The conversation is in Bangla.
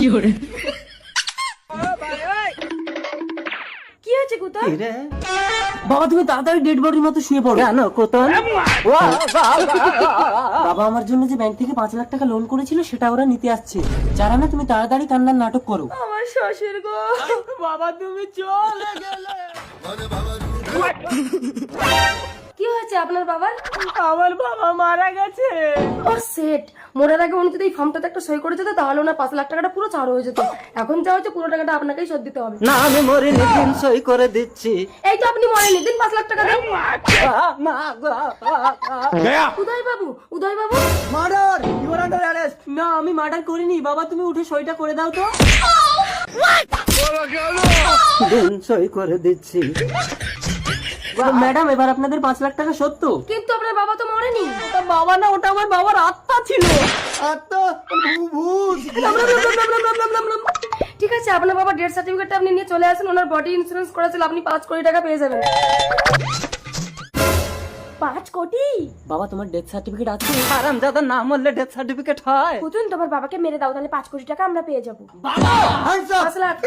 কি হয়েছে কুতন? বাবা তুমি তাড়াতাড়ি ডেড বডির মতো শুয়ে পড়ো। কেন কোতন? বাবা আমার জন্য যে ব্যাংক থেকে 5 লাখ টাকা লোন করেছিল সেটা ওরা নিতে আসছে। যারা না তুমি তাড়াতাড়ি কান্নার নাটক করো। আমার শ্বশুর গো, বাবা তুমি চলে গেলে। কি হয়েছে আপনার বাবার? আমার বাবা মারা গেছে। ও সেট, মরার আগে উনি যদি এই ফর্মটাতে একটা সই করে যেত তাহলে ওনার 5 লাখ টাকাটা পুরো ছাড় হয়ে যেত। এখন যা হচ্ছে পুরো টাকাটা আপনাকেই শোধ দিতে হবে। না আমি মরিনি, দিন সই করে দিচ্ছি। এই তো আপনি মরেনি, দিন 5 লাখ টাকা দেন। উদয় বাবু, উদয় বাবু, murder, you are under arrest. না আমি মার্ডার করিনি। বাবা তুমি উঠে সইটা করে দাও তো। দিন সই করে দিচ্ছি। ম্যাডাম এবার আপনাদের 5 লাখ টাকা সত্য। কিন্তু আপনার বাবা তো মরেনি। ওটা বাবা না, ওটা আমার বাবার আত্মা ছিল। আত্মা ভূত। ঠিক আছে, আপনার বাবা ডেথ সার্টিফিকেটটা আপনি নিয়ে চলে আসেন। ওনার বডি ইন্স্যুরেন্স করা ছিল, আপনি 5 কোটি টাকা পেয়ে যাবেন। 5 কোটি? বাবা তোমার ডেথ সার্টিফিকেট আছে? হারামজাদা না মরলে ডেথ সার্টিফিকেট হয়? কুতুন তোমার বাবাকে মেরে দাও, তাহলে 5 কোটি টাকা আমরা পেয়ে যাবো। বাবা 5 লাখ।